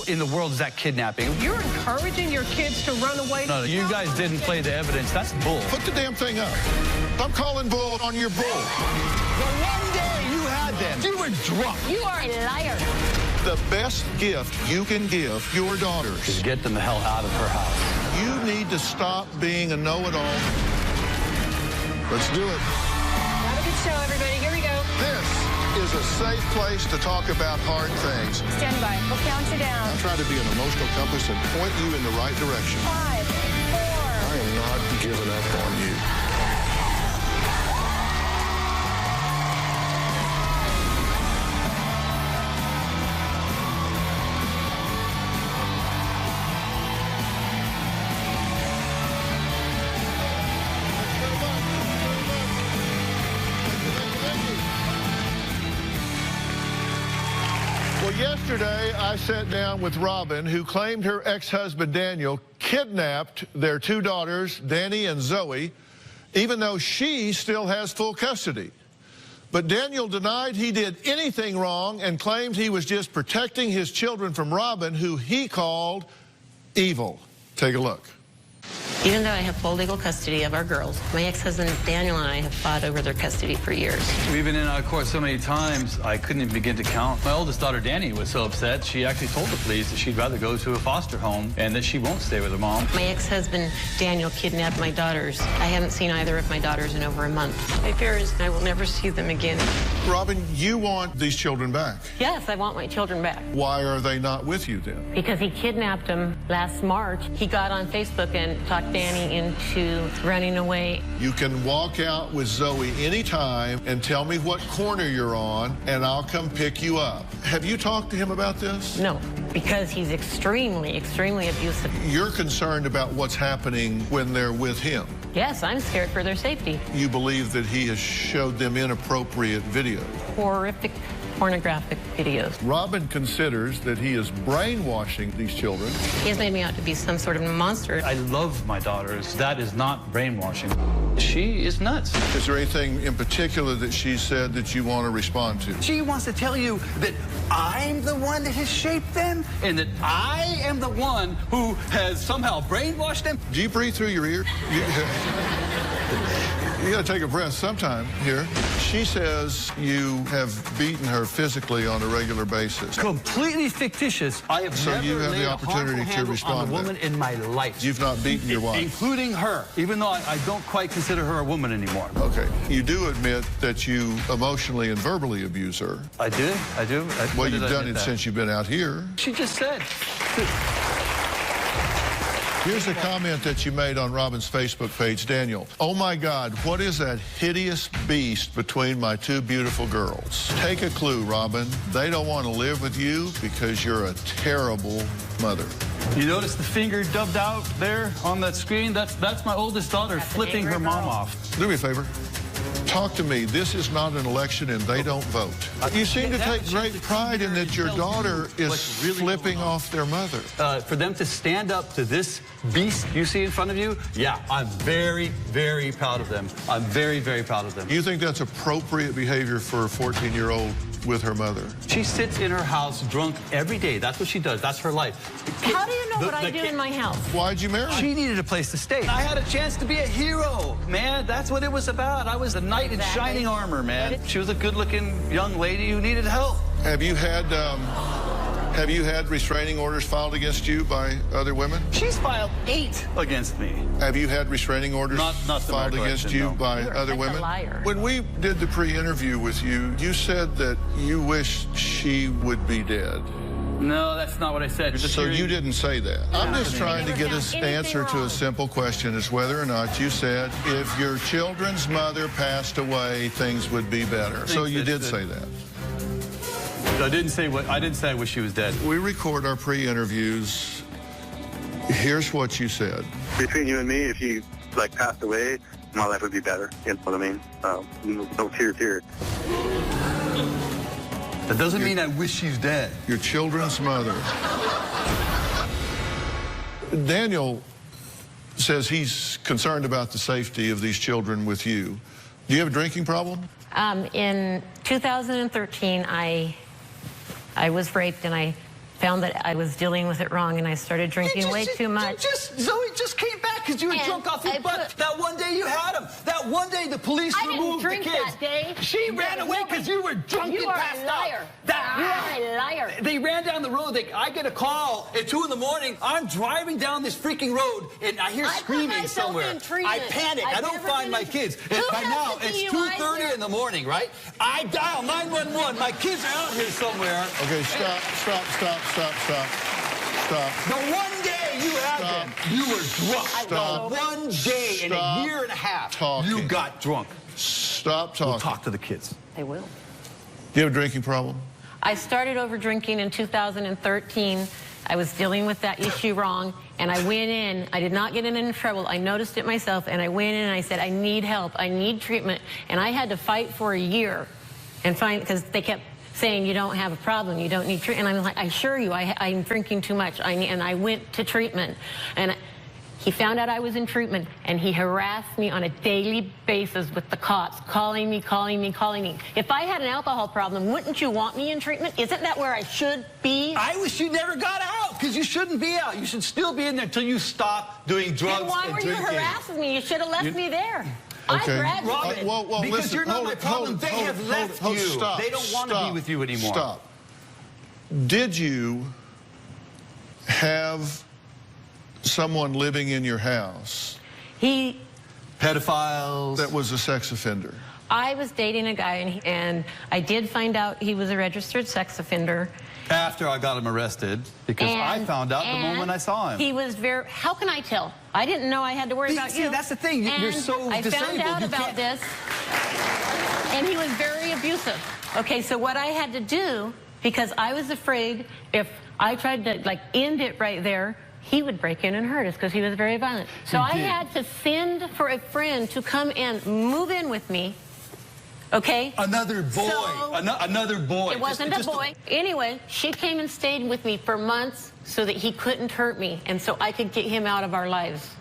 in the world is that kidnapping? You're encouraging your kids to run away? No, you guys didn't play the evidence. That's bull. Put the damn thing up. I'm calling bull on your bull. The one day you had them, you were drunk. You are a liar. The best gift you can give your daughters Just get them the hell out of her house. You need to stop being a know-it-all. Let's do it. Have a good show, everybody. Here we go. This is a safe place to talk about hard things. Stand by. We'll count you down. I'll try to be an emotional compass and point you in the right direction. 5, 4. I am not giving up on you. Well, yesterday I sat down with Robin, who claimed her ex-husband Daniel kidnapped their 2 daughters, Danny and Zoe, even though she still has full custody. But Daniel denied he did anything wrong and claimed he was just protecting his children from Robin, who he called evil. Take a look. Even though I have full legal custody of our girls, my ex-husband Daniel and I have fought over their custody for years. We've been in and out of court so many times, I couldn't even begin to count. My oldest daughter, Danny, was so upset, she actually told the police that she'd rather go to a foster home and that she won't stay with her mom. My ex-husband Daniel kidnapped my daughters. I haven't seen either of my daughters in over a month. My fear is I will never see them again. Robin, you want these children back. Yes, I want my children back. Why are they not with you then? Because he kidnapped them last March. He got on Facebook and talked Danny into running away. You can walk out with Zoe anytime and tell me what corner you're on, and I'll come pick you up. Have you talked to him about this? No, because he's extremely, extremely abusive. You're concerned about what's happening when they're with him. Yes, I'm scared for their safety. You believe that he has showed them inappropriate videos. Horrific, pornographic videos. Robin considers that he is brainwashing these children. He has made me out to be some sort of monster. I love my daughters. That is not brainwashing. She is nuts. Is there anything in particular that she said that you want to respond to? She wants to tell you that I'm the one that has shaped them and that I am the one who has somehow brainwashed them. Do you breathe through your ear? You got to take a breath sometime here. She says you have beaten her physically on a regular basis. Completely fictitious. I have never you have laid the a opportunity harmful to handle respond on a to woman that. in my life. You've not beaten your wife. Including her, even though I don't quite consider her a woman anymore. Okay. You do admit that you emotionally and verbally abuse her. I do. Well, you've done it since you've been out here. She just said. Here's a comment that you made on Robin's Facebook page, Daniel. Oh my God, what is that hideous beast between my 2 beautiful girls? Take a clue, Robin. They don't want to live with you because you're a terrible mother. You notice the finger dubbed out there on that screen? That's my oldest daughter flipping her mom off. Do me a favor. Talk to me. This is not an election and they don't vote. You seem to take great pride in that your daughter is flipping off their mother. For them to stand up to this beast you see in front of you, yeah, I'm very, very proud of them. I'm very, very proud of them. You think that's appropriate behavior for a 14-year-old with her mother? She sits in her house drunk every day. That's what she does. That's her life. How do you know what I do in my house? Why'd you marry her? She needed a place to stay. I had a chance to be a hero, man. That's what it was about. I was a knight in shining armor, man. She was a good-looking young lady who needed help. Have you had restraining orders filed against you by other women? She's filed 8 against me. Have you had restraining orders not filed against you by other women? A liar. When we did the pre-interview with you, you said that you wish she would be dead. No, that's not what I said. So you didn't say that. I'm just trying to get an answer to a simple question, is whether or not you said if your children's mother passed away, things would be better. So you did say that. I didn't say I wish she was dead. We record our pre-interviews. Here's what you said. Between you and me, if you passed away, my life would be better. You know what I mean? No tears here. That doesn't mean I wish she's dead. Your children's mother. Daniel says he's concerned about the safety of these children with you. Do you have a drinking problem? In 2013, I was raped and I found that I was dealing with it wrong, and I started drinking way too much. Zoe just came back because you were drunk off your butt. That one day you had him. That one day the police removed the kids. I didn't drink that day. She ran away because you were drunk and passed out. You are a liar. They ran down the road. I get a call at 2 in the morning. I'm driving down this freaking road, and I hear screaming somewhere. I panic. I don't find my kids. And by now, it's 2:30 in the morning, right? I dial 911. My kids are out here somewhere. Okay, stop. The one day you had them, you were drunk. Stop. The one day in a year and a half, you got drunk. Stop talking. We'll talk to the kids. They will. Do you have a drinking problem? I started over drinking in 2013. I was dealing with that issue wrong, and I went in. I did not get in trouble. I noticed it myself, and I went in and I said, I need help. I need treatment. And I had to fight for a year and find, because they kept saying you don't have a problem, you don't need treatment. And I'm like, I assure you, I'm drinking too much. And I went to treatment. And he found out I was in treatment, and he harassed me on a daily basis with the cops, calling me. If I had an alcohol problem, wouldn't you want me in treatment? Isn't that where I should be? I wish you never got out, because you shouldn't be out. You should still be in there until you stop doing drugs and drinking. Then why were you harassing me? You should have left me there. Okay. I graduated. Well, because listen, you're not my problem. They have left you. Stop, they don't want to be with you anymore. Stop. Did you have someone living in your house? Pedophiles. That was a sex offender. I was dating a guy, and I did find out he was a registered sex offender. After I got him arrested, because I found out the moment I saw him. He was very, how can I tell? I didn't know I had to worry about you. That's the thing. You're so I disabled. found out about this, and he was very abusive. Okay, so what I had to do, because I was afraid if I tried to, like, end it right there, he would break in and hurt us because he was very violent. So I had to send for a friend to come and move in with me. Okay? Another boy. So, another boy. It wasn't a boy. Anyway, she came and stayed with me for months so that he couldn't hurt me and so I could get him out of our lives.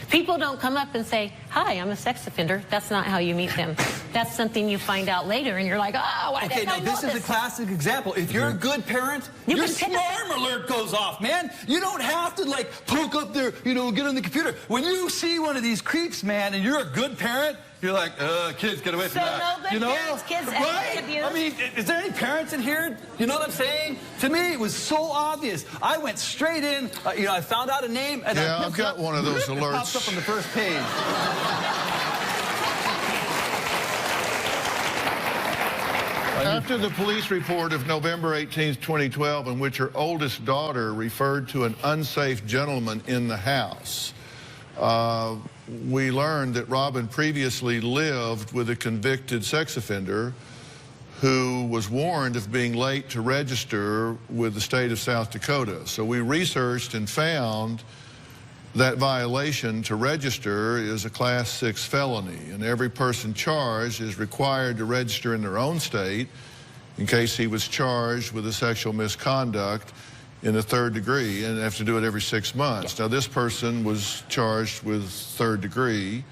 People don't come up and say, hi, I'm a sex offender. That's not how you meet them. That's something you find out later, and you're like, oh, why didn't I know this is a classic example. If you're a good parent, your swarm alert goes off, man. You don't have to, like, poke up there, get on the computer. When you see one of these creeps, man, and you're a good parent, you're like, kids, get away from that. So no good parents, kids right? abuse. I mean, is there any parents in here? You know what I'm saying? To me, it was so obvious. I went straight in, I found out a name, and I've got one of those alerts. It pops up on the first page. After the police report of November 18, 2012, in which her oldest daughter referred to an unsafe gentleman in the house, we learned that Robin previously lived with a convicted sex offender who was warned of being late to register with the state of South Dakota. So we researched and found that violation to register is a Class 6 felony, and every person charged is required to register in their own state in case he was charged with a sexual misconduct in the 3rd degree, and have to do it every 6 months. Now, this person was charged with 3rd degree.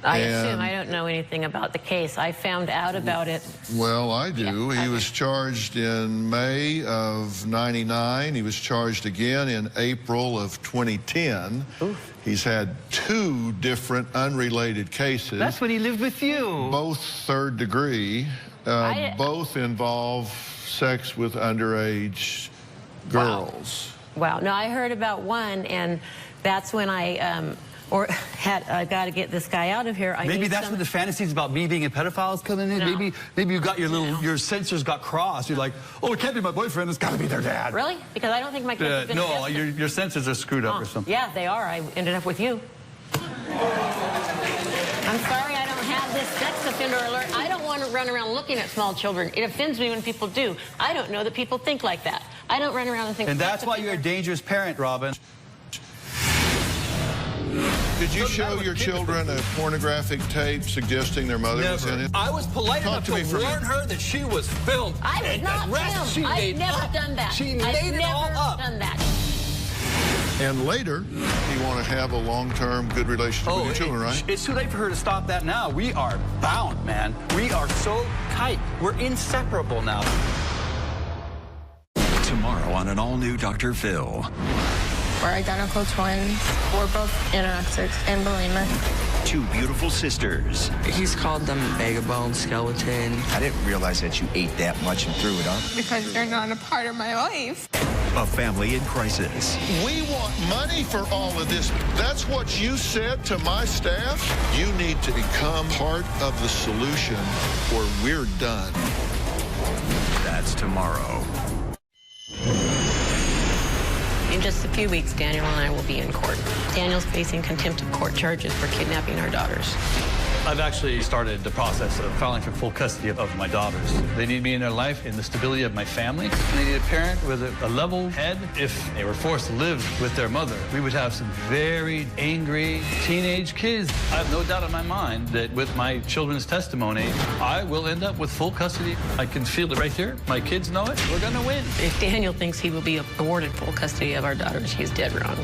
I assume I don't know anything about the case. I found out about it. Well, I do. He was charged in May of '99. He was charged again in April of 2010. Oof. He's had 2 different unrelated cases. That's when he lived with you. Both 3rd degree. Both involve sex with underage girls. Wow. No, I heard about one, and that's when I I got to get this guy out of here. Maybe that's when the fantasies about me being a pedophile is coming in. No. Maybe you got your your sensors got crossed. You're like, oh, it can't be my boyfriend. It's got to be their dad. Really? Because I don't think my kids are no, your sensors are screwed up or something. Yeah, they are. I ended up with you. I'm sorry I don't have this sex offender alert. I don't want to run around looking at small children. It offends me when people do. I don't know that people think like that. I don't run around and think. And that's why you're a dangerous parent, Robin. Did you show your children a pornographic tape suggesting their mother was in it? I was polite enough to warn her that she was filmed. I was not filmed. I've never done that. She made it all up. I've never done that. And later, you want to have a long-term good relationship with your children, right? It's too late for her to stop that now. We are bound, man. We are so tight. We're inseparable now. Tomorrow on on an all-new Dr. Phil. We're identical twins. We're both anorexics and bulimic. Two beautiful sisters. He's called them vagabond skeleton. I didn't realize that you ate that much and threw it up. Because they're not a part of my life. A family in crisis. We want money for all of this. That's what you said to my staff. You need to become part of the solution or we're done. That's tomorrow. In just a few weeks, Daniel and I will be in court. Daniel's facing contempt of court charges for kidnapping our daughters. I've actually started the process of filing for full custody of my daughters. They need me in their life, in the stability of my family. They need a parent with a level head. If they were forced to live with their mother, we would have some very angry teenage kids. I have no doubt in my mind that with my children's testimony, I will end up with full custody. I can feel it right here. My kids know it. We're going to win. If Daniel thinks he will be awarded full custody of our daughters, he's dead wrong.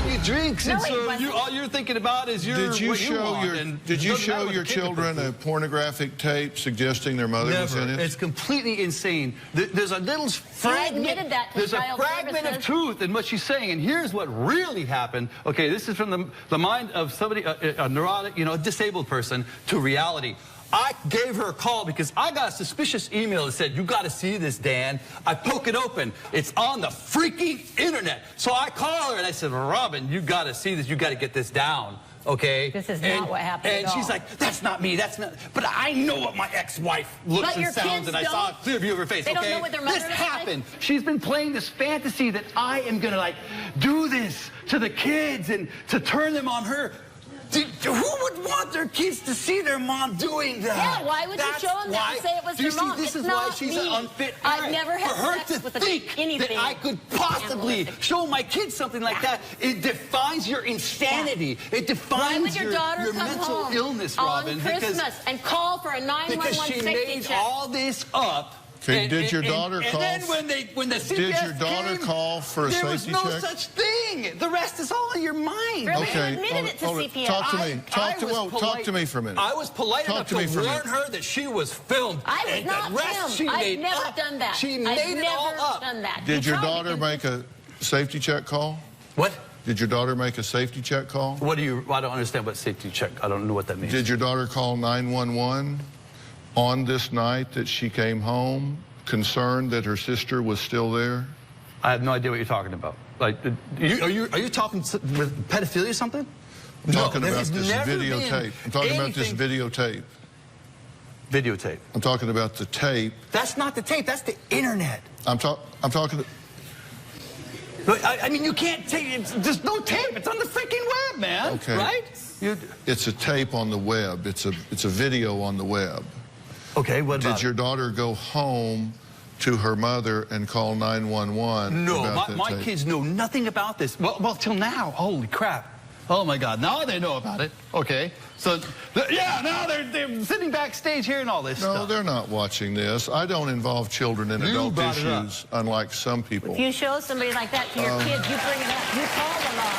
He drinks, and so all you're thinking about is Did you show your children a pornographic tape suggesting their mother was in it? It's completely insane. There's a little fragment. There's a fragment of truth in what she's saying, and here's what really happened. Okay, this is from the mind of somebody, a neurotic, a disabled person, to reality. I gave her a call because I got a suspicious email that said, "You got to see this, Dan." I poke it open. It's on the freaking internet. So I call her and I said, "Robin, you got to see this. You got to get this down." Okay? This is not what happened And she's like, "That's not me. That's not." But I know what my ex-wife looks and sounds, and I saw a clear view of her face. They okay? don't know what their mother This looks happened. She's been playing this fantasy that I am gonna like do this to the kids and to turn them on her. Who would want their kids to see their mom doing that? Yeah, why would you show them that and say it was their mom? This is why she's an unfit parent. I've never had for her sex to with think that I could possibly show my kids something like that. It defines your insanity. It defines your mental illness, Robin. On Christmas and call for a 911 because she made all this up. Okay, did your daughter call? And then when the CBS did your daughter call for a safety check? There was no such thing. The rest is all in your mind. Okay, admitted it to CPS. Talk to me. Talk to me for a minute. I was polite enough to warn her that she was filmed. I was not filmed. I've never done that. She made it all up. Done that. Did your daughter make a safety check call? What? Did your daughter make a safety check call? I don't understand what safety check. I don't know what that means. Did your daughter call 911 on this night that she came home, concerned that her sister was still there? I have no idea what you're talking about. Like, are you talking with pedophilia or something? I'm talking about this videotape. I'm talking about this videotape. Videotape. I'm talking about the tape. That's not the tape. That's the internet. I'm talking. I mean, you can't take it. There's no tape. It's on the freaking web, man. Okay. Right? It's a tape on the web. It's a video on the web. Okay, what about Did your daughter go home to her mother and call 911? No, my kids know nothing about this. Well, till now. Holy crap. Oh, my God. Now they know about it. Okay. So, yeah, now they're sitting backstage hearing all this stuff. No, they're not watching this. I don't involve children in adult issues, unlike some people. If you show somebody like that to your kids, you bring it up. You call them up.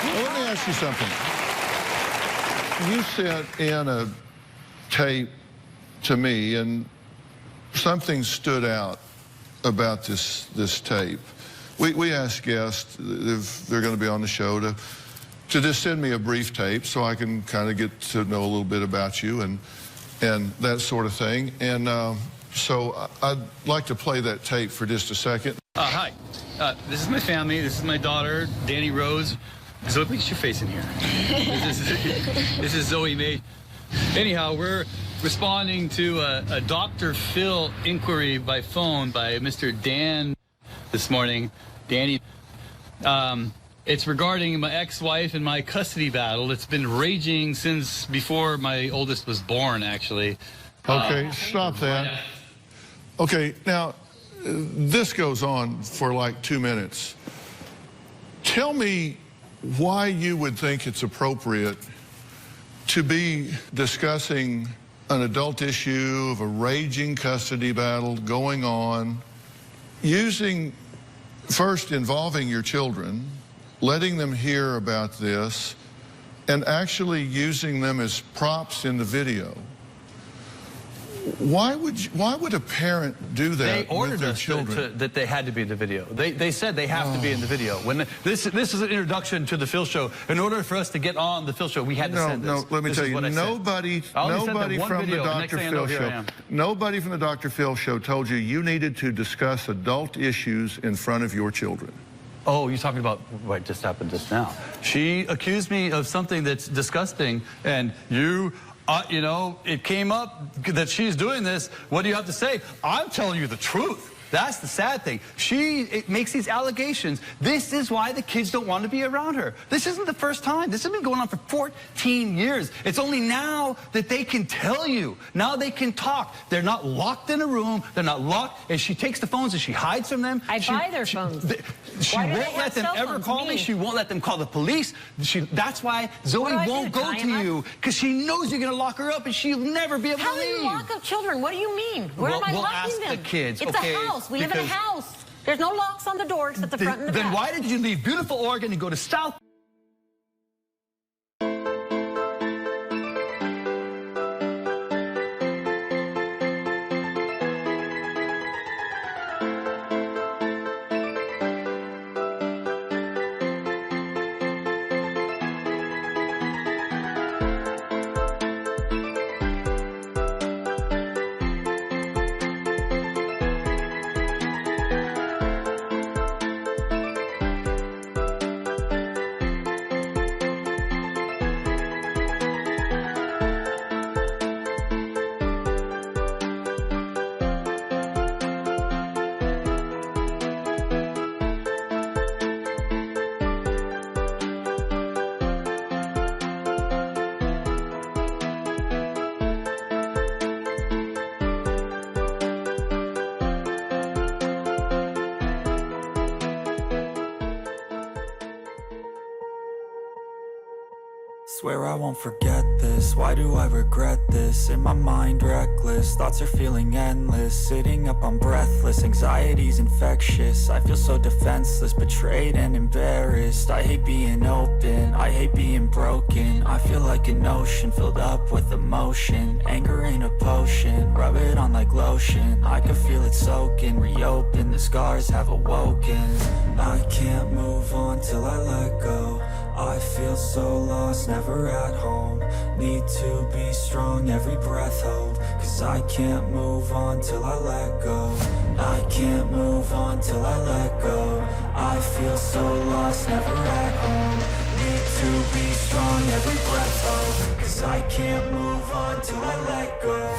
Well, let me ask you something. You sent in a tape to me, and something stood out about this tape. We asked guests if they're going to be on the show to just send me a brief tape so I can kind of get to know a little bit about you and that sort of thing. And so I'd like to play that tape for just a second. Hi, this is my family. This is my daughter, Danny Rose. Zoe, what's your face in here? This is Zoe May. Anyhow, we're responding to a Dr. Phil inquiry by phone by Mr. Dan this morning. Danny, it's regarding my ex-wife and my custody battle. It's been raging since before my oldest was born, actually. Okay, stop that. Okay, now, this goes on for like 2 minutes. Tell me why you would think it's appropriate to be discussing an adult issue of a raging custody battle going on, first involving your children, letting them hear about this, and actually using them as props in the video. Why would a parent do that? They ordered with their us children? that they had to be in the video. They said they have to be in the video. When this is an introduction to the Phil Show. In order for us to get on the Phil Show, we had to send this. No, let me tell you, nobody from the Dr. Phil Show, nobody from the Dr. Phil Show told you needed to discuss adult issues in front of your children. Oh, you're talking about what just happened just now. She accused me of something that's disgusting, and you know, it came up that she's doing this. What do you have to say? I'm telling you the truth. That's the sad thing. She makes these allegations. This is why the kids don't want to be around her. This isn't the first time. This has been going on for 14 years. It's only now that they can tell you. Now they can talk. They're not locked in a room. They're not locked. And she takes the phones and she hides from them. I buy their phones. She won't let them ever call me. She won't let them call the police. That's why Zoe won't go to you, because she knows you're going to lock her up and she'll never be able to leave. How do you lock up children? What do you mean? Where am I we'll locking ask them? The kids. It's a house. We live in a house. There's no locks on the door except the front and the back. Then why did you leave beautiful Oregon and go to South? Swear I won't forget this. Why do I regret this? In my mind reckless, thoughts are feeling endless. Sitting up, I'm breathless, anxiety's infectious. I feel so defenseless, betrayed and embarrassed. I hate being open, I hate being broken. I feel like an ocean filled up with emotion. Anger ain't a potion, rub it on like lotion. I can feel it soaking, reopen, the scars have awoken. I can't move on till I let go. I feel so lost, never at home. Need to be strong, every breath hold. Cause I can't move on till I let go. I can't move on till I let go. I feel so lost, never at home. Need to be strong, every breath hold. Cause I can't move on till I let go.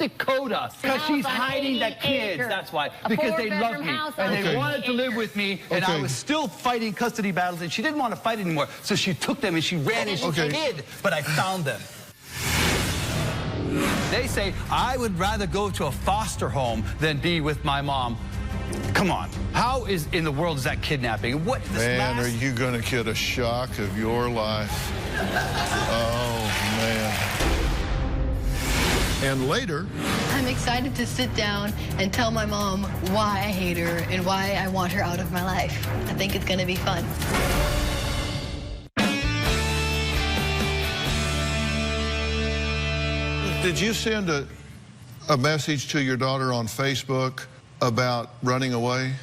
Dakota because she's hiding the kids. That's why. Because they love me. And they wanted to live with me. And I was still fighting custody battles. And she didn't want to fight anymore. So she took them and she ran and she hid. But I found them. They say, I would rather go to a foster home than be with my mom. Come on. How in the world is that kidnapping? What, man, are you going to get a shock of your life? Oh, man. And later... I'm excited to sit down and tell my mom why I hate her and why I want her out of my life. I think it's going to be fun. Did you send a message to your daughter on Facebook about running away?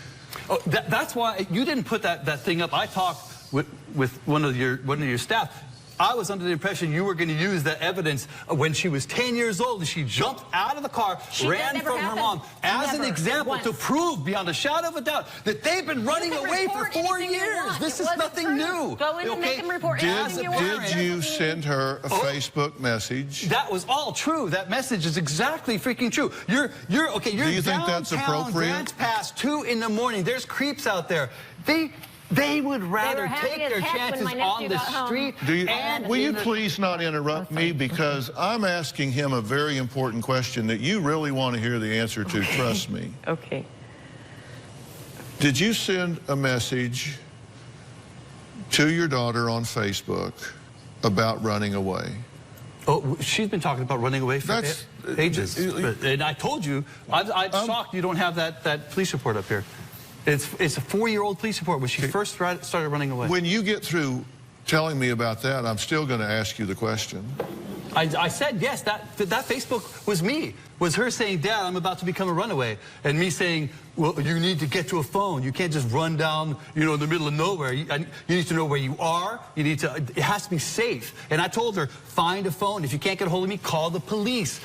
Oh, that's why you didn't put that thing up. I talked with one of your staff. I was under the impression you were going to use the evidence when she was 10 years old and she jumped out of the car, ran from her mom as an example to prove beyond a shadow of a doubt that they've been running away for 4 years. This is nothing new. Go in and make them report anything you want. Did you send her a Facebook message? That was all true. That message is exactly freaking true. You're okay. You're Do you think that's appropriate? Grants Pass 2 in the morning. There's creeps out there. They would rather take their chances on the street. Will you please not interrupt me, because I'm asking him a very important question that you really want to hear the answer to. Trust me. Okay. Did you send a message to your daughter on Facebook about running away? Oh, she's been talking about running away for ages. And I told you, I'm shocked you don't have that police report up here. It's a 4-year-old police report when she first started running away. When you get through telling me about that, I'm still going to ask you the question. I said, yes, that Facebook was me. Was her saying, Dad, I'm about to become a runaway. And me saying, well, you need to get to a phone. You can't just run down, in the middle of nowhere. You need to know where you are. It has to be safe. And I told her, find a phone. If you can't get a hold of me, call the police.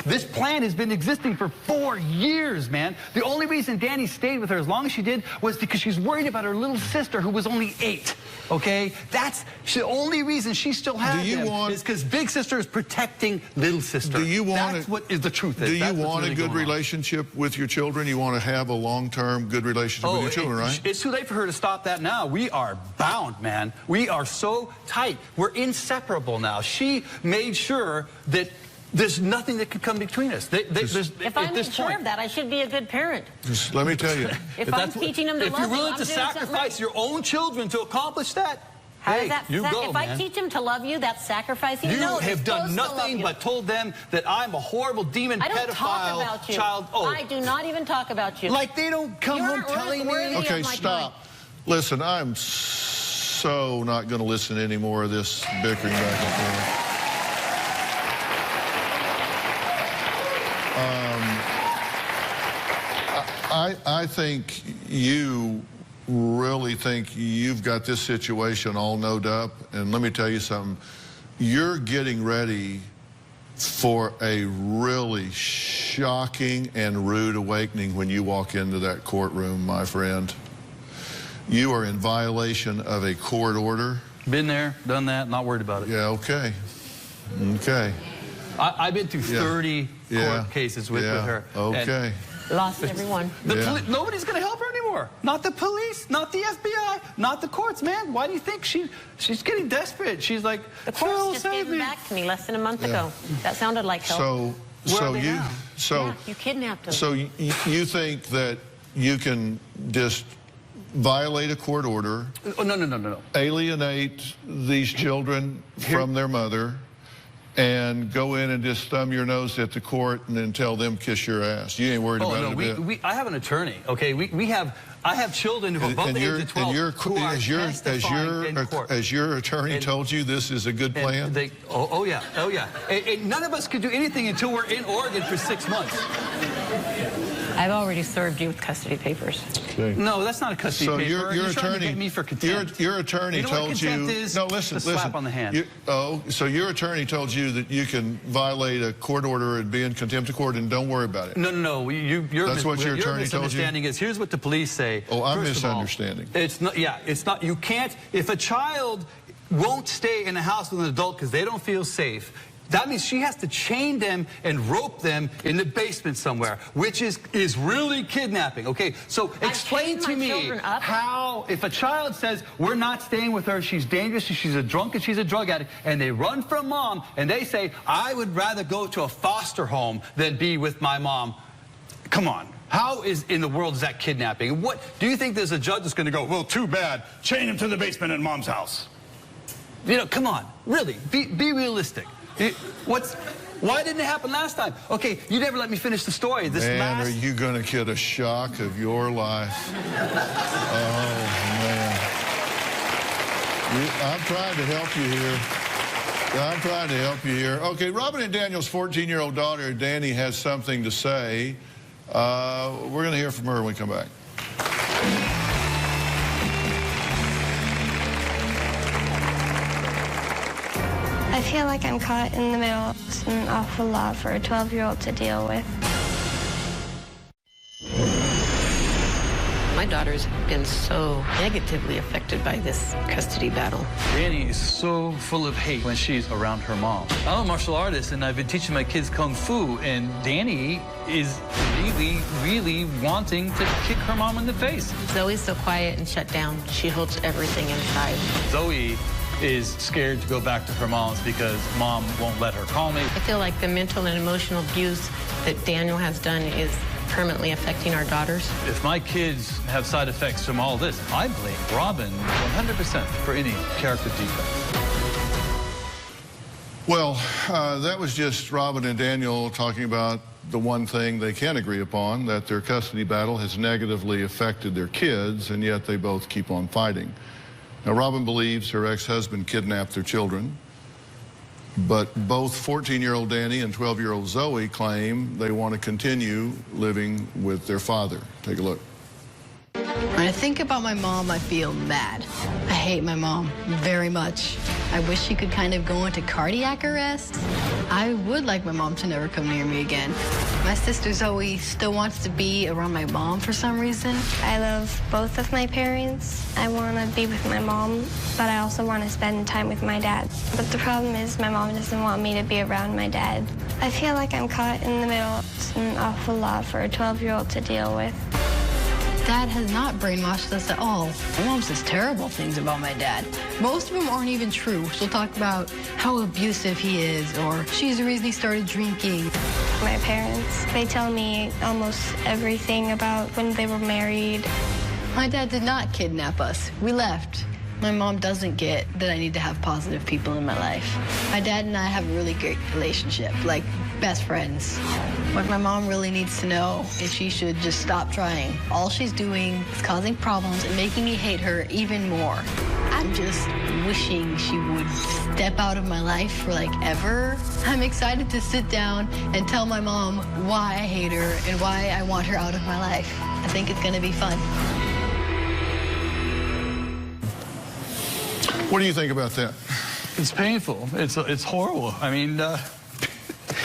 This plan has been existing for 4 years, man. The only reason Danny stayed with her as long as she did was because she's worried about her little sister who was only 8. Okay? That's the only reason she still has him is because big sister is protecting little sister. That's what is the truth. Do you want a good relationship with your children? You want to have a long-term good relationship with your children, right? It's too late for her to stop that now. We are bound, man. We are so tight. We're inseparable now. She made sure that there's nothing that could come between us. If I'm in sure of that, I should be a good parent. Just let me tell you. If I'm teaching them to love you, if you're willing to sacrifice your own children to accomplish that, if I teach them to love you, that's sacrificing. You have done nothing but told them that I'm a horrible demon pedophile talk about you. child. Oh. I do not even talk about you. Like they don't come home telling me. Okay, stop. Listen, I'm so not going to listen to any more of this bickering back and forth. I think you really think you've got this situation all knowed up, and let me tell you something. You're getting ready for a really shocking and rude awakening when you walk into that courtroom, my friend. You are in violation of a court order. Been there, done that, not worried about it. Yeah, okay. Okay. I've been through 30 court cases with her. Okay. Lost everyone. Nobody's going to help her anymore. Not the police, not the FBI, not the courts, man. Why do you think she's getting desperate? She's like, the courts just gave them back to me less than a month ago. That sounded like help. You kidnapped them. So you think that you can just violate a court order? Oh, no. Alienate these children from their mother, and go in and just thumb your nose at the court and then tell them kiss your ass. You ain't worried about it a bit. I have an attorney, okay? I have children who are above the age of 12 who are testifying in court. Has your attorney told you this is a good plan? Oh yeah. And none of us could do anything until we're in Oregon for 6 months. I've already served you with custody papers. Okay. No, that's not a custody paper. Your attorney, trying to get me for contempt. Your attorney told you. No, listen. Slap on the hand. So your attorney told you that you can violate a court order and be in contempt of court and don't worry about it. No. That's what your attorney told you. Your misunderstanding is, here's what the police say. Oh, I'm misunderstanding. It's not. Yeah, it's not. You can't. If a child won't stay in a house with an adult because they don't feel safe, That means she has to chain them and rope them in the basement somewhere, which is really kidnapping. Okay, so explain to me how, if a child says, we're not staying with her, she's dangerous, she's a drunk and she's a drug addict, and they run from mom, and they say, I would rather go to a foster home than be with my mom. Come on. How in the world is that kidnapping? What do you think there's a judge that's going to go, well, too bad, chain him to the basement in mom's house? You know, come on, really, be realistic. Why didn't it happen last time? Okay, you never let me finish the story. Man, are you going to get a shock of your life? Oh, man. I'm trying to help you here. I'm trying to help you here. Okay, Robin and Daniel's 14-year-old daughter, Danny, has something to say. We're going to hear from her when we come back. I feel like I'm caught in the middle. It's an awful lot for a 12-year-old to deal with. My daughter's been so negatively affected by this custody battle. Danny is so full of hate when she's around her mom. I'm a martial artist, and I've been teaching my kids kung fu, and Danny is really wanting to kick her mom in the face. Zoe's so quiet and shut down. She holds everything inside. Zoe is scared to go back to her mom's because mom won't let her call me. I feel like the mental and emotional abuse that Daniel has done is permanently affecting our daughters. If my kids have side effects from all this, I blame Robin 100% for any character defect. Well, that was just Robin and Daniel talking about the one thing they can agree upon, that their custody battle has negatively affected their kids, and yet they both keep on fighting. Now, Robin believes her ex-husband kidnapped their children, but both 14-year-old Danny and 12-year-old Zoe claim they want to continue living with their father. Take a look. When I think about my mom, I feel mad. I hate my mom very much. I wish she could kind of go into cardiac arrest. I would like my mom to never come near me again. My sister Zoe still wants to be around my mom for some reason. I love both of my parents. I want to be with my mom, but I also want to spend time with my dad. But the problem is my mom doesn't want me to be around my dad. I feel like I'm caught in the middle. It's an awful lot for a 12-year-old to deal with. Dad has not brainwashed us at all. My mom says terrible things about my dad. Most of them aren't even true. She'll talk about how abusive he is, or she's the reason he started drinking. My parents, they tell me almost everything about when they were married. My dad did not kidnap us. We left. My mom doesn't get that I need to have positive people in my life. My dad and I have a really great relationship, like best friends. What my mom really needs to know is she should just stop trying. All she's doing is causing problems and making me hate her even more. I'm just wishing she would step out of my life for like ever. I'm excited to sit down and tell my mom why I hate her and why I want her out of my life. I think it's gonna be fun. What do you think about that? It's painful. It's horrible. I mean,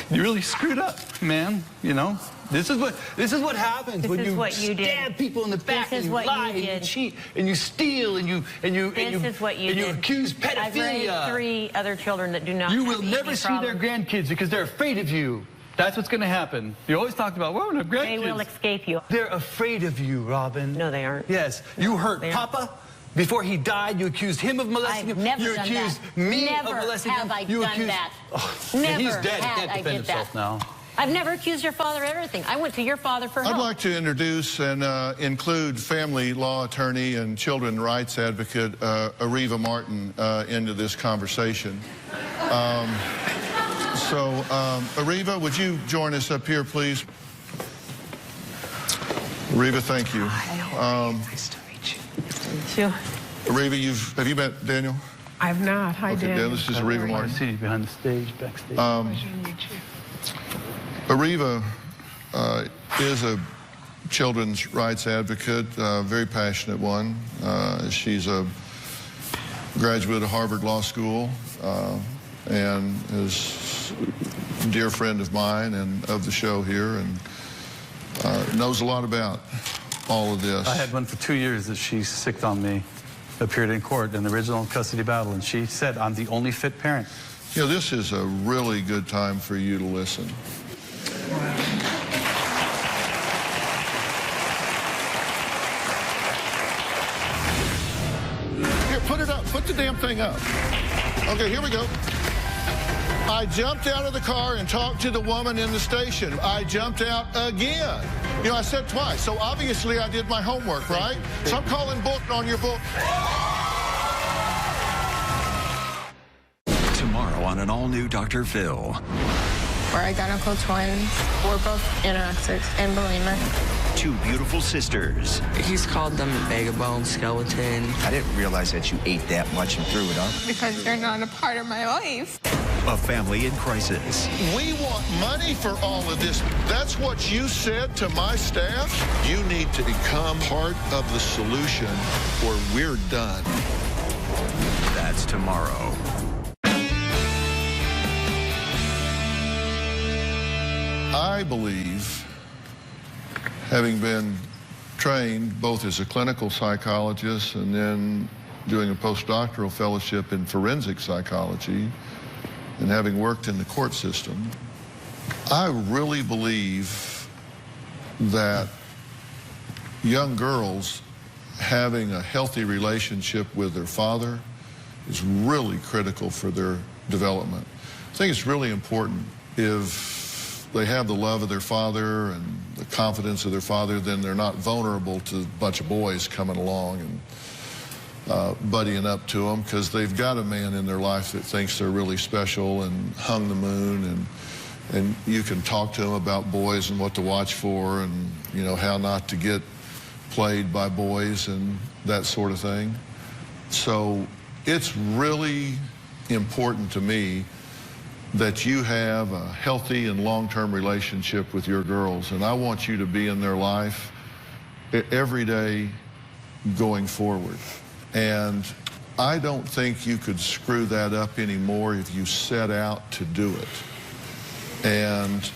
you really screwed up, man. You know, this is what happens when you stab people in the back and you lie and you cheat and you steal and you accuse pedophilia. I've raised 3 other children that do not. You will never see their grandkids because they're afraid of you. That's what's going to happen. You always talked about, well, the grandkids. They will escape you. They're afraid of you, Robin. No, they aren't. Yes, you hurt Papa. Before he died, you accused him of molesting him. Never you done accused that. me never of molesting him. Have I you done accused... that. Oh, never he's dead. had He can't defend himself that. now. I've never accused your father of everything. I went to your father for help. I'd like to introduce and include family law attorney and children's rights advocate Ariva Martin into this conversation. Ariva, would you join us up here, please? Ariva, thank you. Nice to meet you. Thank you. Ariva, have you met Daniel? I've not. Hi, okay, Daniel. This is Ariva Martin. I see you behind the stage, backstage. Ariva is a children's rights advocate, very passionate one. She's a graduate of Harvard Law School and is a dear friend of mine and of the show here, and knows a lot about all of this. I had one for 2 years that she sicked on me, appeared in court in the original custody battle, and she said, I'm the only fit parent. You know, this is a really good time for you to listen. Here, put it up. Put the damn thing up. Okay, here we go. I jumped out of the car and talked to the woman in the station. I jumped out again. You know, I said twice, so obviously I did my homework, right? So I'm calling book on your book. Tomorrow on an all-new Dr. Phil. We're identical twins. We're both anorexics and bulimic. Two beautiful sisters. He's called them vagabond, skeleton. I didn't realize that you ate that much and threw it up. Because they're not a part of my life. A family in crisis. We want money for all of this. That's what you said to my staff. You need to become part of the solution or we're done. That's tomorrow. I believe, having been trained both as a clinical psychologist and then doing a postdoctoral fellowship in forensic psychology and having worked in the court system, I really believe that young girls having a healthy relationship with their father is really critical for their development. I think it's really important if they have the love of their father and the confidence of their father, then they're not vulnerable to a bunch of boys coming along and buddying up to them, because they've got a man in their life that thinks they're really special and hung the moon, and you can talk to them about boys and what to watch for and, you know, how not to get played by boys and that sort of thing. So it's really important to me that you have a healthy and long-term relationship with your girls, and I want you to be in their life every day going forward. And I don't think you could screw that up anymore if you set out to do it. And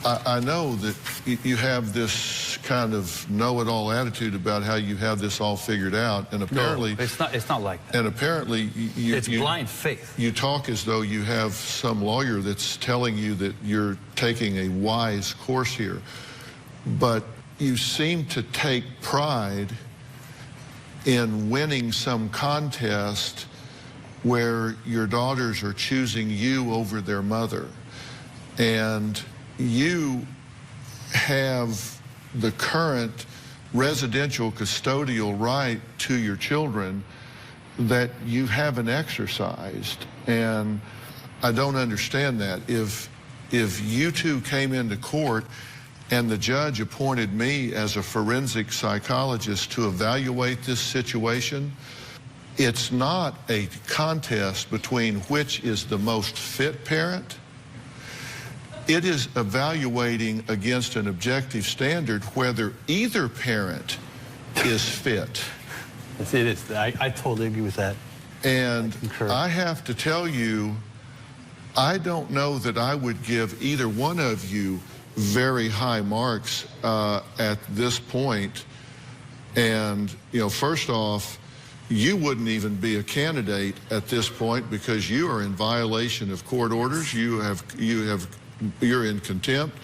I know that you have this kind of know-it-all attitude about how you have this all figured out, and apparently... No, it's not like that. And apparently... It's blind faith. You talk as though you have some lawyer that's telling you that you're taking a wise course here, but you seem to take pride in winning some contest where your daughters are choosing you over their mother. And you have the current residential custodial right to your children that you haven't exercised. And I don't understand that. If you two came into court and the judge appointed me as a forensic psychologist to evaluate this situation, it's not a contest between which is the most fit parent. It is evaluating against an objective standard whether either parent is fit. Yes, it is. I totally agree with that. And I have to tell you, I don't know that I would give either one of you very high marks at this point. And, you know, first off, you wouldn't even be a candidate at this point because you are in violation of court orders. You're in contempt.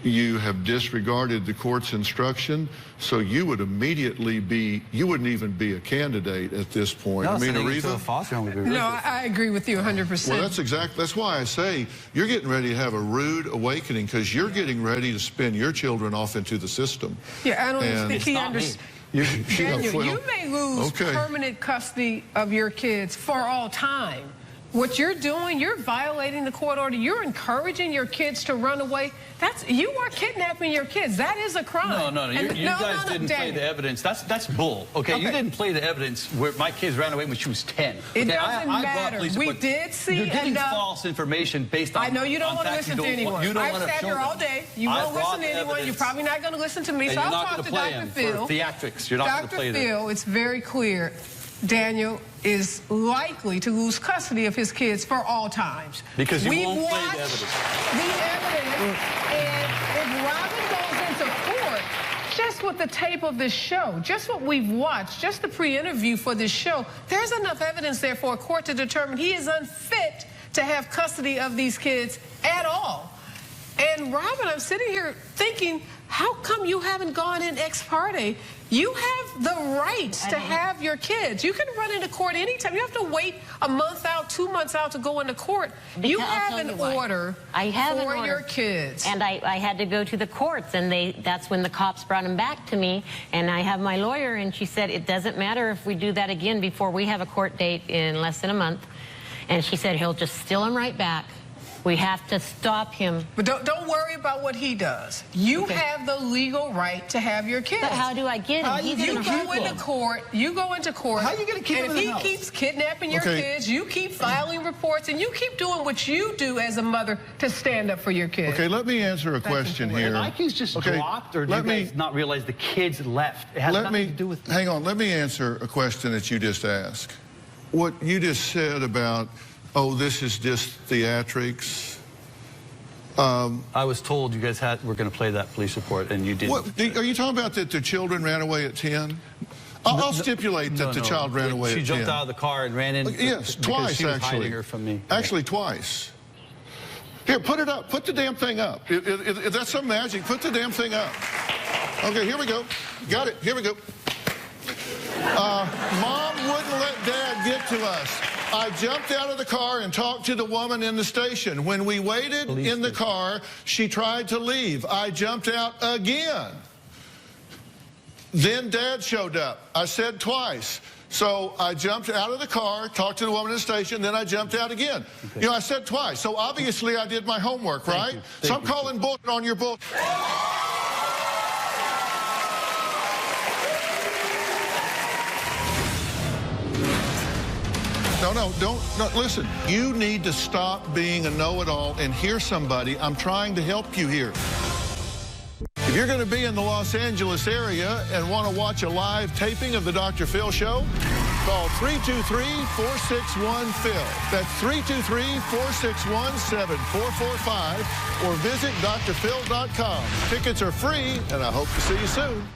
You have disregarded the court's instruction, so you would immediately be, you wouldn't even be a candidate at this point. No, I mean, Aretha? No, I agree with you 100%. Well, that's why I say you're getting ready to have a rude awakening, because you're getting ready to spin your children off into the system. Yeah, I don't think he understands. Daniel, you may lose permanent custody of your kids for all time. What you're doing, you're violating the court order. You're encouraging your kids to run away. You are kidnapping your kids. That is a crime. No. You guys didn't play the evidence. That's bull. Okay, you didn't play the evidence where my kids ran away when she was 10. It doesn't matter. We did see. You're getting false information based on. I know you don't want to listen to anyone. I've sat here all day. You won't listen to anyone. You're probably not going to listen to me. So I'll talk to Dr. Phil. Theatrics. You're not going to play Dr. Phil, it's very clear. Daniel is likely to lose custody of his kids for all times. Because you won't play the evidence. And if Robin goes into court, just with the tape of this show, just what we've watched, just the pre-interview for this show, there's enough evidence there for a court to determine he is unfit to have custody of these kids at all. And Robin, I'm sitting here thinking, how come you haven't gone in ex parte? You have the rights to have your kids. You can run into court anytime. You have to wait a month out, 2 months out to go into court. You have an order for your kids. And I had to go to the courts, and that's when the cops brought him back to me. And I have my lawyer, and she said, it doesn't matter if we do that again before we have a court date in less than a month. And she said, he'll just steal him right back. We have to stop him. But don't worry about what he does. You have the legal right to have your kids. But how do I get him? You go into court. You go into court. How are you going to keep him in the house? If he keeps kidnapping your kids, you keep filing reports, and you keep doing what you do as a mother to stand up for your kids. Okay, let me answer a question here. Are IQ's just dropped, or do you guys not realize the kids left? It has nothing to do with... Hang on, let me answer a question that you just asked. What you just said about, oh, this is just theatrics. I was told you guys were going to play that police report, and you didn't. What, are you talking about that the children ran away at 10? I'll stipulate that the child ran away at 10. She jumped out of the car and ran in. Yes, twice, she was actually. hiding her from me. Actually, twice. Here, put it up. Put the damn thing up. If that's some magic, put the damn thing up. Okay, here we go. Got it. Here we go. Mom wouldn't let Dad get to us. I jumped out of the car and talked to the woman in the station. When we waited in the car, she tried to leave. I jumped out again. Then Dad showed up. I said twice. So I jumped out of the car, talked to the woman in the station, then I jumped out again. Okay. You know, I said twice. So obviously I did my homework, right? So I'm calling bullshit on your bullshit. No, listen. You need to stop being a know-it-all and hear somebody. I'm trying to help you here. If you're going to be in the Los Angeles area and want to watch a live taping of the Dr. Phil Show, call 323-461-PHIL. That's 323-461-7445, or visit drphil.com. Tickets are free, and I hope to see you soon.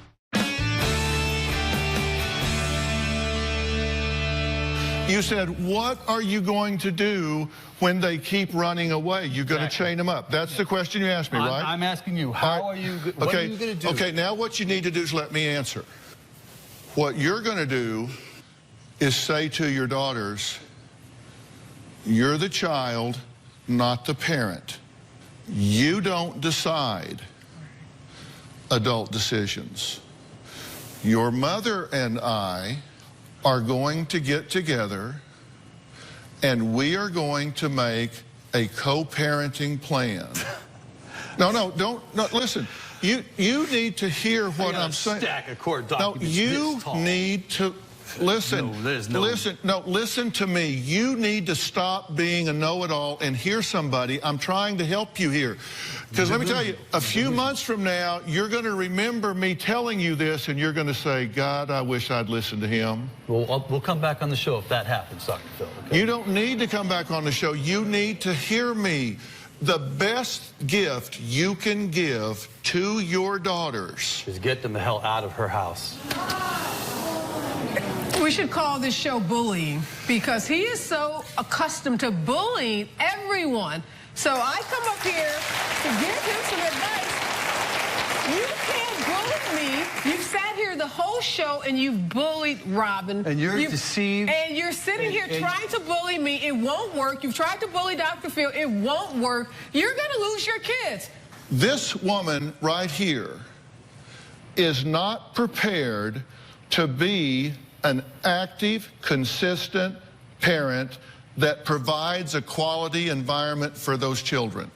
You said, what are you going to do when they keep running away? You're going to chain them up. That's the question you asked me, right? I'm asking you, what are you going to do? Okay, now what you need to do is let me answer. What you're going to do is say to your daughters, you're the child, not the parent. You don't decide adult decisions. Your mother and I are going to get together, and we are going to make a co-parenting plan. No, listen. You need to hear what I'm saying. Stack of court documents. No, you need to listen. Listen to me. You need to stop being a know-it-all and hear somebody. I'm trying to help you here. Because let me tell you, a few months from now, you're going to remember me telling you this, and you're going to say, God, I wish I'd listened to him. Well, we'll come back on the show if that happens, Dr. Phil. Okay? You don't need to come back on the show. You need to hear me. The best gift you can give to your daughters is get them the hell out of her house. We should call this show bullying, because he is so accustomed to bullying everyone. So I come up here to give him some advice. You can't bully me. You've sat here the whole show and you've bullied Robin. And you're deceived. And you're sitting here trying to bully me. It won't work. You've tried to bully Dr. Phil. It won't work. You're going to lose your kids. This woman right here is not prepared to be an active, consistent parent that provides a quality environment for those children.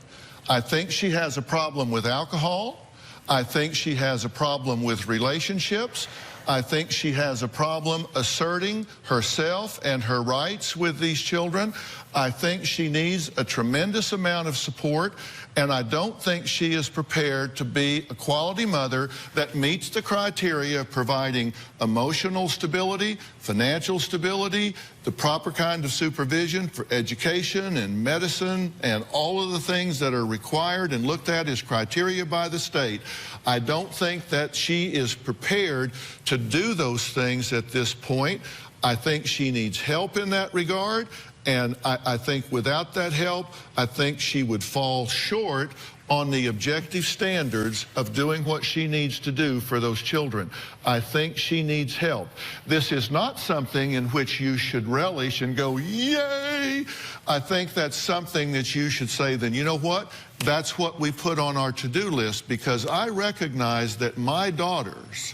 I think she has a problem with alcohol. I think she has a problem with relationships. I think she has a problem asserting herself and her rights with these children. I think she needs a tremendous amount of support, and I don't think she is prepared to be a quality mother that meets the criteria of providing emotional stability, financial stability, the proper kind of supervision for education and medicine, and all of the things that are required and looked at as criteria by the state. I don't think that she is prepared to do those things at this point. I think she needs help in that regard. And I think without that help, I think she would fall short on the objective standards of doing what she needs to do for those children. I think she needs help. This is not something in which you should relish and go, yay! I think that's something that you should say, then, you know what? That's what we put on our to-do list, because I recognize that my daughters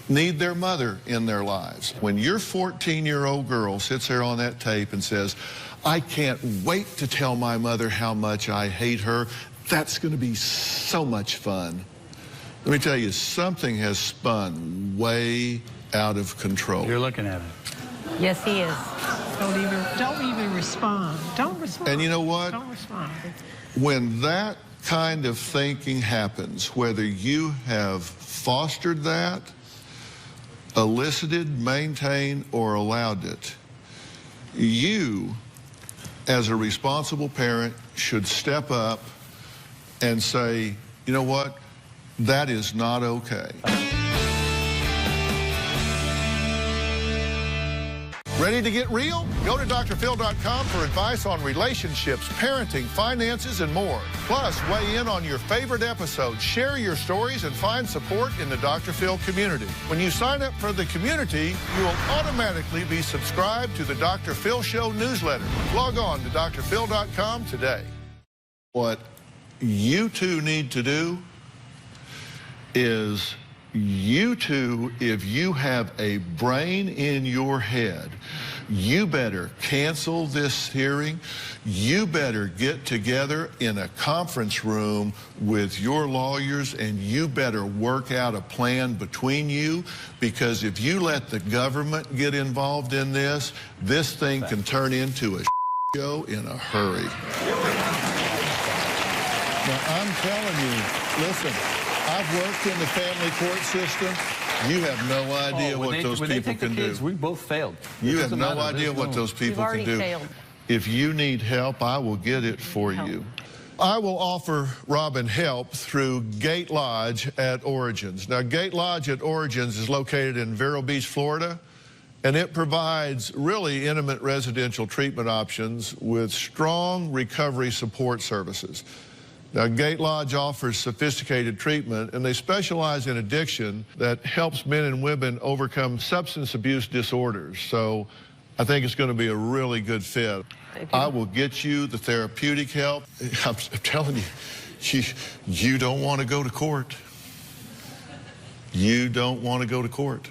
need their mother in their lives. When your 14-year-old girl sits there on that tape and says, I can't wait to tell my mother how much I hate her, that's going to be so much fun. Let me tell you, something has spun way out of control. You're looking at it. Yes, he is. Don't even respond. Don't respond. And you know what? Don't respond. When that kind of thinking happens, whether you have fostered that, elicited, maintained, or allowed it, you, as a responsible parent, should step up and say, you know what, that is not okay. Ready to get real? Go to drphil.com for advice on relationships, parenting, finances, and more. Plus, weigh in on your favorite episodes, share your stories, and find support in the Dr. Phil community. When you sign up for the community, you will automatically be subscribed to the Dr. Phil Show newsletter. Log on to drphil.com today. What you two need to do is, you two, if you have a brain in your head, you better cancel this hearing. You better get together in a conference room with your lawyers, and you better work out a plan between you, because if you let the government get involved in this, this thing can turn into a show in a hurry. Now, I'm telling you, listen, I've worked in the family court system. You have no idea what those people can do. We both failed. You have no idea what those people can do. Failed. If you need help, I will get it for you. I will offer Robin help through Gate Lodge at Origins. Now, Gate Lodge at Origins is located in Vero Beach, Florida, and it provides really intimate residential treatment options with strong recovery support services. Now, Gate Lodge offers sophisticated treatment, and they specialize in addiction that helps men and women overcome substance abuse disorders. So I think it's going to be a really good fit. I will get you the therapeutic help. I'm telling you, you don't want to go to court. You don't want to go to court.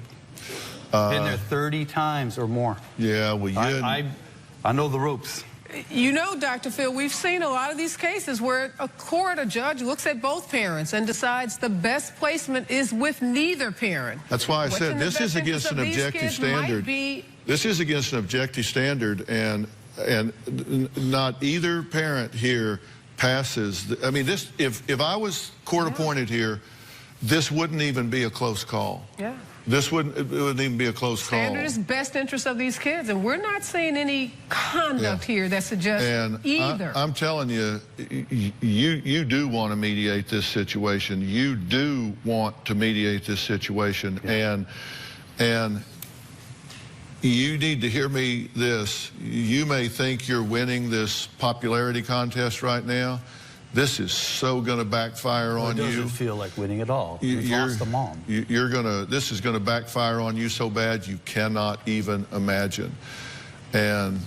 Been there 30 times or more. Yeah, well, I know the ropes. You know, Dr. Phil, we've seen a lot of these cases where a judge looks at both parents and decides the best placement is with neither parent. That's why I said this is against an objective standard. This is against an objective standard, and not either parent here passes. I mean, this, if I was court appointed here, this wouldn't even be a close call. Yeah. It wouldn't even be a close call. Standard is best interest of these kids, and we're not seeing any conduct here that suggests either. I'm telling you, you do want to mediate this situation. You do want to mediate this situation, and you need to hear me this. You may think you're winning this popularity contest right now. This is so going to backfire on you. It doesn't feel like winning at all. You've lost the mom. This is going to backfire on you so bad you cannot even imagine. And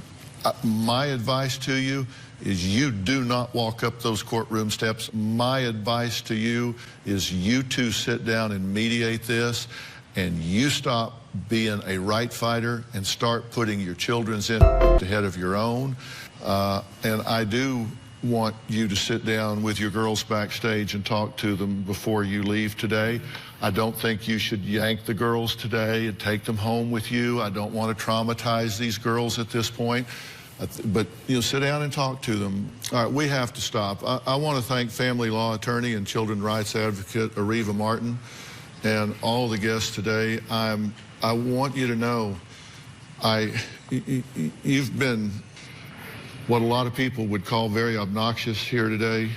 my advice to you is you do not walk up those courtroom steps. My advice to you is you two sit down and mediate this, and you stop being a right fighter and start putting your children's interests ahead of your own. And I do want you to sit down with your girls backstage and talk to them before you leave today. I don't think you should yank the girls today and take them home with you. I don't want to traumatize these girls at this point. But, sit down and talk to them. All right, we have to stop. I want to thank family law attorney and children's rights advocate Ariva Martin and all the guests today. I want you to know you've been what a lot of people would call very obnoxious here today.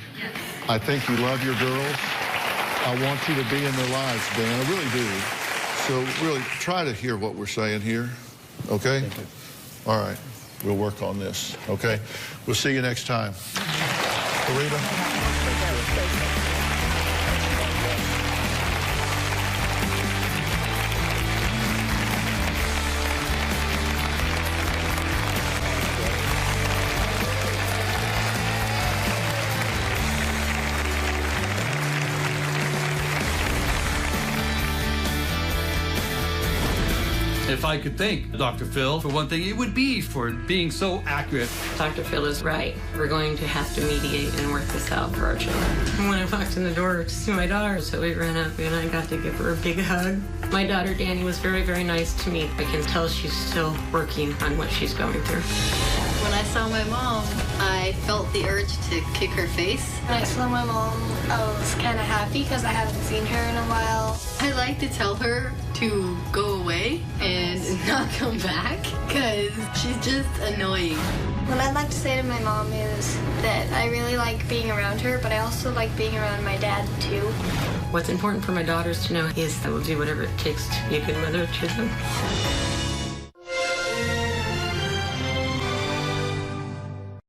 I think you love your girls. I want you to be in their lives, Dan. I really do. So really try to hear what we're saying here, okay? Thank you. All right. We'll work on this, okay? We'll see you next time. Karina? If I could thank Dr. Phil for one thing, it would be for being so accurate. Dr. Phil is right. We're going to have to mediate and work this out for our children. When I walked in the door to see my daughter, so we ran up and I got to give her a big hug. My daughter, Danny, was very, very nice to me. I can tell she's still working on what she's going through. When I saw my mom, I felt the urge to kick her face. When I saw my mom, I was kind of happy because I haven't seen her in a while. I like to tell her to go away and not come back because she's just annoying. What I'd like to say to my mom is that I really like being around her, but I also like being around my dad too. What's important for my daughters to know is I will do whatever it takes to be a good mother to them.